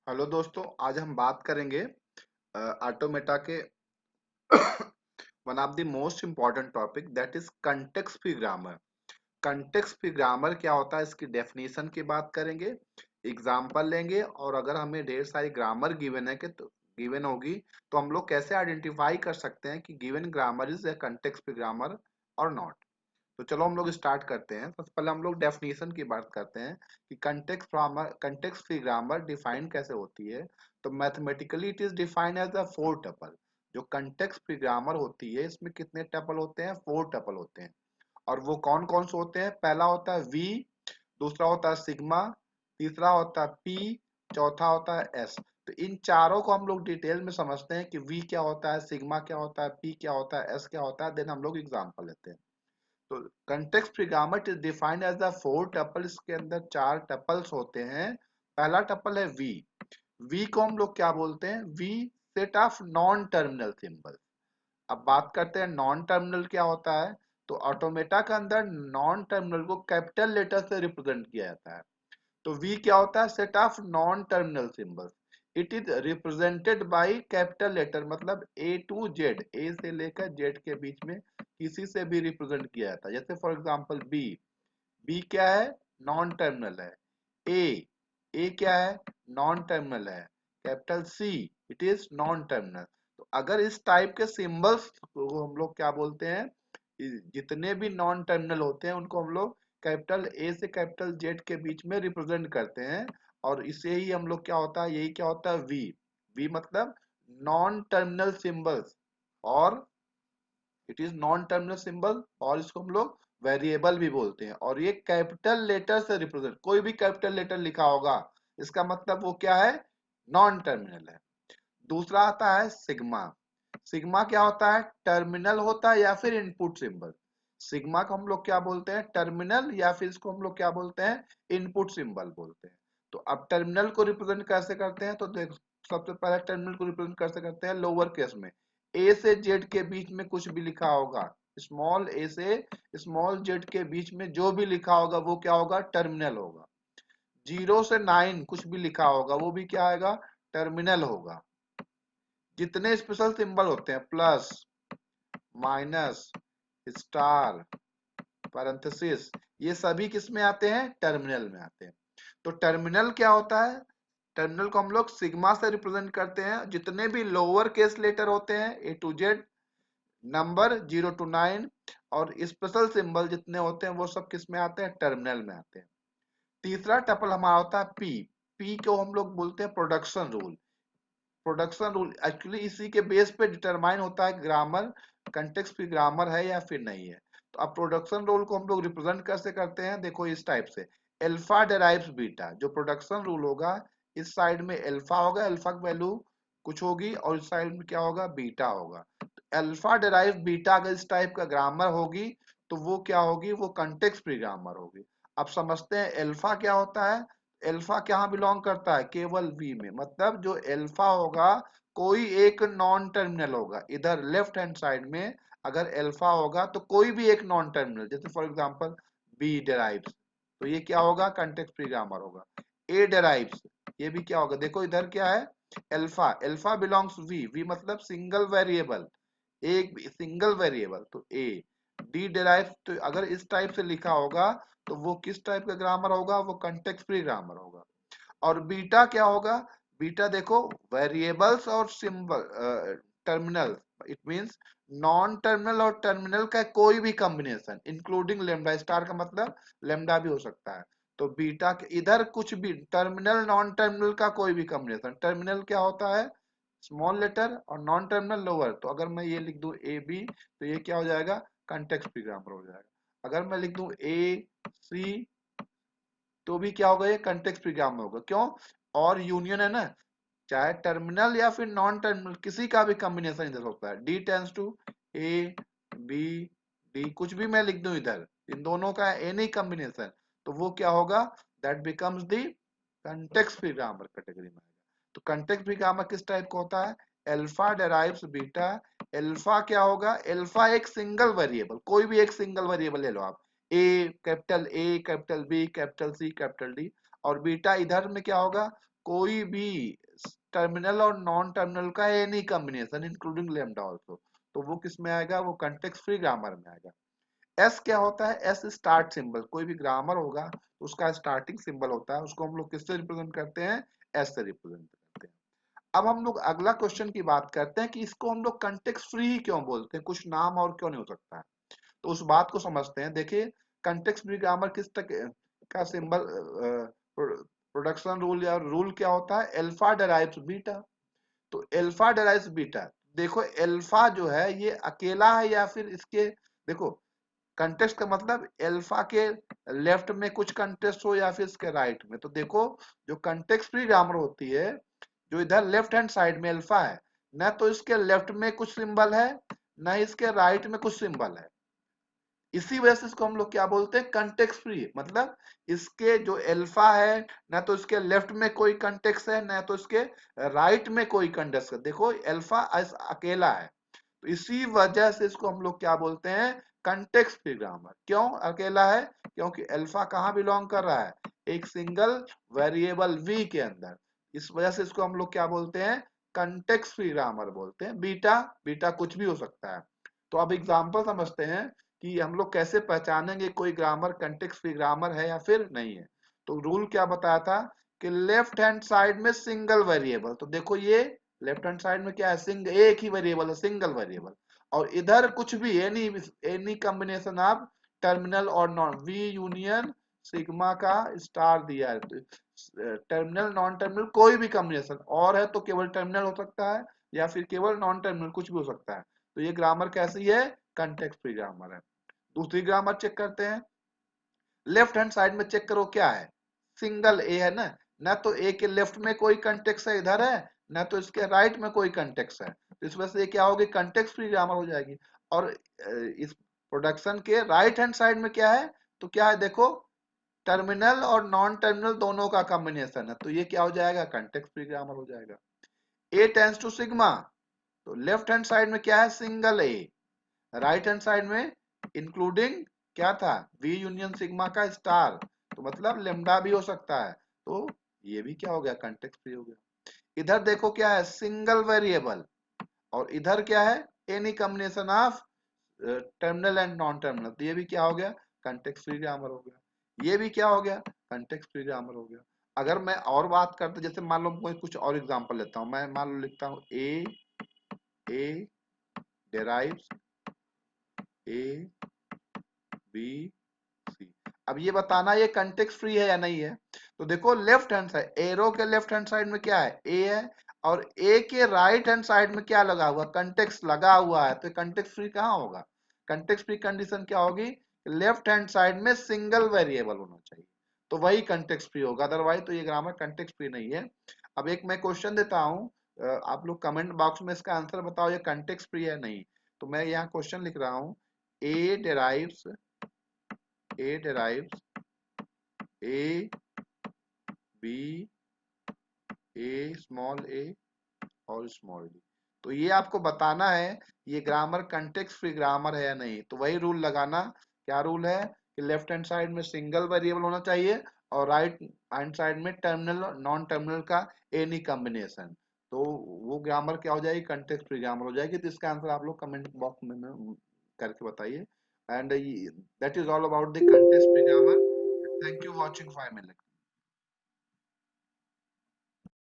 Hello दोस्तों, आज हम बात करेंगे ऑटोमेटा के one of the most important topic that is context free grammar. Context free grammar क्या होता है, इसकी डेफिनेशन की बात करेंगे, एग्जाम्पल लेंगे और अगर हमें ढेर सारी ग्रामर गिवन है कि तो गिवन होगी तो हम लोग कैसे आइडेंटिफाई कर सकते हैं कि given grammar is a context free grammar और नॉट। तो चलो हम लोग स्टार्ट करते हैं। सबसे पहले हम लोग डेफिनेशन की बात करते हैं कि कंटेक्स्ट फ्री ग्रामर डिफाइन कैसे होती है। तो mathematically it is defined as a four tuple. जो कंटेक्स्ट फ्री ग्रामर होती है इसमें कितने टपल होते हैं? फोर टपल होते हैं। और वो कौन कौन से होते हैं? पहला होता है वी, दूसरा होता है सिग्मा, तीसरा होता है पी, चौथा होता है एस। तो इन चारों को हम लोग डिटेल में समझते हैं कि वी क्या होता है, सिग्मा क्या होता है, पी क्या होता है, एस क्या होता है। देन हम लोग एग्जाम्पल लेते हैं। तो context free grammar is defined as the four tuple. इसके अंदर चार टपल्स होते हैं। पहला टपल है वी। वी को हम लोग क्या बोलते हैं? V set of non terminal symbol. अब बात करते हैं नॉन टर्मिनल क्या होता है। तो ऑटोमेटा के अंदर नॉन टर्मिनल को कैपिटल लेटर से रिप्रेजेंट किया जाता है। तो V क्या होता है? Set of non terminal symbols. It is represented by capital letter, मतलब A टू Z, A से लेकर Z के बीच में किसी से भी रिप्रेजेंट किया जाता है। जैसे फॉर एग्जांपल B। B क्या है? नॉन टर्मिनल है। A क्या है? नॉन टर्मिनल है। Capital C, it is non terminal. तो अगर इस टाइप के सिंबल्स को हम लोग क्या बोलते हैं, जितने भी नॉन टर्मिनल होते हैं उनको हम लोग कैपिटल ए से कैपिटल जेड के बीच में रिप्रेजेंट करते हैं। और इसे ही हम लोग क्या होता है, यही क्या होता है वी। वी मतलब नॉन टर्मिनल सिंबल्स। और it is non terminal symbol, और इसको हम लोग वेरिएबल भी बोलते हैं। और ये कैपिटल लेटर से रिप्रेजेंट, कोई भी कैपिटल लेटर लिखा होगा इसका मतलब वो क्या है? नॉन टर्मिनल है। दूसरा आता है सिग्मा। सिग्मा क्या होता है? टर्मिनल होता है या फिर इनपुट सिंबल। सिग्मा को हम लोग क्या बोलते हैं? टर्मिनल, या फिर इसको हम लोग क्या बोलते हैं? इनपुट सिंबल बोलते हैं। तो अब टर्मिनल को रिप्रेजेंट कैसे करते हैं? तो देख, सबसे पहले टर्मिनल को रिप्रेजेंट कैसे करते हैं? लोअर केस में ए से जेड के बीच में कुछ भी लिखा होगा, स्मॉल ए से स्मॉल जेड के बीच में जो भी लिखा होगा वो क्या होगा? टर्मिनल होगा। 0 से 9 कुछ भी लिखा होगा वो भी क्या आएगा? टर्मिनल होगा। जितने स्पेशल सिंबल होते हैं, प्लस, माइनस, स्टार, पैरेंथेसिस, ये सभी किस में आते हैं? टर्मिनल में आते हैं। तो टर्मिनल क्या होता है? टर्मिनल को हम लोग सिग्मा से रिप्रेजेंट करते हैं। जितने भी लोअर केस लेटर होते हैं ए टू जेड, नंबर 0 to 9, और स्पेशल सिंबल जितने होते हैं वो सब किस में आते हैं? टर्मिनल में आते हैं। तीसरा टपल हमारा होता है पी। पी को हम लोग बोलते हैं production rule. Production rule actually इसी के बेस पे डिटरमाइन होता है ग्रामर कंटेक्स्ट फ्री ग्रामर है या फिर नहीं है। तो अब प्रोडक्शन रूल को हम लोग रिप्रेजेंट कैसे करते हैं? देखो इस टाइप से, अल्फा डेराइव्स बीटा। जो प्रोडक्शन रूल होगा, इस साइड में अल्फा होगा, अल्फा की वैल्यू कुछ होगी, और इस साइड में क्या होगा? बीटा होगा। तो अल्फा डेराइव बीटा अगर इस टाइप का ग्रामर होगी तो वो क्या होगी? वो कंटेक्स्ट फ्री ग्रामर होगी। अब समझते हैं अल्फा क्या होता है। एल्फा कहाँ बिलोंग करता है? केवल वी में। मतलब जो एल्फा होगा कोई एक नॉन टर्मिनल होगा। इधर लेफ्ट हैंड साइड में अगर एल्फा होगा तो कोई भी एक नॉन टर्मिनल, जैसे फॉर एग्जांपल बी डेराइव्स, तो ये क्या होगा? कंटेक्स्ट फ्री ग्रामर होगा। ए डेराइव्स, ये भी क्या होगा? देखो इधर क्या है? Alpha. Alpha belongs V. V मतलब सिंगल वेरिएबल, एक सिंगल वेरिएबल, तो ए। डी डेराइव, तो अगर इस टाइप से लिखा होगा तो वो किस टाइप का ग्रामर होगा? वो कंटेक्स्ट फ्री ग्रामर होगा। और बीटा क्या होगा? बीटा देखो, वेरिएबल्स और symbol, terminal, it means non terminal और टर्मिनल का कोई भी कॉम्बिनेशन इंक्लूडिंग लेमडा स्टार, का मतलब लेमडा भी हो सकता है। तो बीटा के इधर कुछ भी टर्मिनल नॉन टर्मिनल का कोई भी कॉम्बिनेशन। टर्मिनल क्या होता है? स्मॉल लेटर, और नॉन टर्मिनल लोअर। तो अगर मैं ये लिख दूं ए बी तो ये क्या हो जाएगा? कंटेक्स्ट फ्री ग्रामर हो जाएगा। अगर मैं लिख दूं ए सी तो भी क्या होगा? ये कंटेक्स्ट फ्री ग्रामर होगा। क्यों? और यूनियन है ना, चाहे टर्मिनल या फिर नॉन टर्मिनल किसी का भी कॉम्बिनेशन इधर होता है। D tends to A B D, कुछ भी मैं लिख दूं इधर, इन दोनों का एनी कॉम्बिनेशन, तो वो क्या होगा? That becomes the context free grammar category में आएगा। तो कंटेक्स्ट फ्री ग्रामर किस टाइप का होता है? Alpha डेराइव्स beta. अल्फा क्या होगा? अल्फा एक सिंगल वेरिएबल, कोई भी एक सिंगल वेरिएबल ले लो आप, A, capital B, capital C, capital D. और बीटा इधर में क्या होगा? कोई भी टर्मिनल और नॉन टर्मिनल का any combination including lambda also, तो वो किस में आएगा, वो कंटेक्स्ट फ्री ग्रामर में आएगा। एस क्या होता है, एस स्टार्ट सिंबल, कोई भी ग्रामर होगा तो उसका स्टार्टिंग सिंबल होता है, उसको हम लोग किससे रिप्रेजेंट करते हैं, एस से रिप्रेजेंट करते हैं। अब हम लोग अगला क्वेश्चन की बात करते हैं कि इसको हम लोग कंटेक्स्ट फ्री ही क्यों बोलते हैं, कुछ नाम और क्यों नहीं हो सकता है, तो उस बात को समझते हैं। देखिए कंटेक्स्ट फ्री ग्रामर किस तक का सिंबल, प्रोडक्शन रूल या रूल क्या होता है, अल्फा डेराइव्स बीटा। तो अल्फा डेराइव्स बीटा, देखो अल्फा जो है ये अकेला है या फिर इसके, देखो कंटेक्स्ट का मतलब अल्फा के लेफ्ट में कुछ कंटेक्स्ट हो या फिर इसके राइट में। तो देखो जो कंटेक्स्ट फ्री ग्रामर होती है, जो इधर लेफ्ट हैंड साइड में अल्फा है, ना तो इसके लेफ्ट में कुछ सिंबल है, ना इसके राइट में कुछ सिंबल है, इसी वजह से इसको हम लोग क्या बोलते हैं, कंटेक्स्ट फ्री। मतलब इसके जो अल्फा है, ना तो इसके लेफ्ट में कोई कंटेक्स्ट है, ना तो इसके राइट में कोई कंटेक्स्ट है, देखो अल्फा अकेला है, तो इसी वजह से इसको हम लोग क्या बोलते हैं, कंटेक्स्ट फ्री ग्रामर। क्यों अकेला है, क्योंकि अल्फा कहाँ बिलोंग कर रहा है, एक सिंगल वेरिएबल वी के अंदर, इस वजह से इसको हम लोग क्या बोलते हैं, कंटेक्स्ट फ्री ग्रामर बोलते हैं। बीटा, बीटा कुछ भी हो सकता है। तो अब एग्जांपल समझते हैं कि हम लोग कैसे पहचानेंगे कोई ग्रामर कंटेक्स्ट फ्री ग्रामर है या फिर नहीं है। तो रूल क्या बताया था कि लेफ्ट हैंड साइड में सिंगल वेरिएबल, तो देखो ये लेफ्ट हैंड साइड में क्या है, एक ही वेरिएबल है, सिंगल वेरिएबल, और इधर कुछ भी any any combination of terminal और नॉन, वी यूनियन सिग्मा का स्टार दिया है, तो टर्मिनल नॉन टर्मिनल कोई भी कॉम्बिनेशन और है तो केवल टर्मिनल हो सकता है या फिर केवल नॉन टर्मिनल, कुछ भी हो सकता है। तो ये ग्रामर कैसी है, कंटेक्स्ट फ्री ग्रामर है। दूसरी ग्रामर चेक करते हैं, लेफ्ट हैंड साइड में चेक करो क्या है, सिंगल ए है ना, ना तो ए के लेफ्ट में कोई कंटेक्स्ट है इधर है, ना तो इसके राइट में कोई कंटेक्स्ट है, तो इस वजह से ये क्या होगी, कंटेक्स्ट फ्री ग्रामर हो जाएगी। और इस प्रोडक्शन के राइट हैंड साइड में क्या है, तो क्या है देखो, टर्मिनल और नॉन टर्मिनल दोनों का कॉम्बिनेशन है, तो ये क्या हो जाएगा, कंटेक्स्ट फ्री ग्रामर हो जाएगा। ए टेंस टू सिग्मा, तो लेफ्ट हैंड साइड में क्या है, सिंगल ए, राइट हैंड साइड में इंक्लूडिंग क्या था, वी यूनियन सिग्मा का स्टार, तो मतलब लेमडा भी हो सकता है, तो ये भी क्या हो गया, कंटेक्स्ट फ्री हो गया। इधर देखो क्या है, सिंगल वेरिएबल, और इधर क्या है, any combination of terminal and non terminal, तो ये भी क्या हो गया, कंटेक्स्ट फ्री ग्रामर हो गया। ये भी क्या हो गया, कंटेक्स्ट फ्री ग्रामर हो गया। अगर मैं और बात करता, जैसे मान लो कोई कुछ और एग्जांपल लेता हूं, मैं मान लो लिखता हूं ए डेराइव्स ए बी सी, अब ये बताना ये कंटेक्स्ट फ्री है या नहीं है। तो देखो लेफ्ट हैंड साइड, एरो के लेफ्ट हैंड साइड में क्या है, ए है, और ए के राइट हैंड साइड में क्या लगा हुआ, कंटेक्स्ट लगा हुआ है, तो कंटेक्स्ट फ्री कहाँ होगा, कंटेक्स्ट फ्री कंडीशन क्या होगी, लेफ्ट हैंड साइड में सिंगल वेरिएबल होना चाहिए, तो वही कंटेक्स्ट फ्री होगा, अदरवाइज तो ये ग्रामर कंटेक्स्ट फ्री नहीं है। अब एक मैं क्वेश्चन देता हूँ, आप लोग कमेंट बॉक्स में इसका आंसर बताओ ये कंटेक्स्ट फ्री है नहीं। तो मैं यहाँ क्वेश्चन लिख रहा हूँ, A derives A derives A B A और स्मॉल डी, तो ये आपको बताना है ये ग्रामर कंटेक्स्ट फ्री ग्रामर है या नहीं। तो वही रूल लगाना, क्या रूल है कि लेफ्ट हैंड साइड में सिंगल वेरिएबल होना चाहिए और राइट हैंड साइड में टर्मिनल नॉन टर्मिनल का एनी कॉम्बिनेशन, तो वो ग्रामर क्या हो जाएगी, कंटेक्स्ट फ्री ग्रामर हो जाएगी। तो इसका आंसर आप लोग कमेंट बॉक्स में करके बताइए। And that is all about the context free grammar. Thank you watching 5 minute.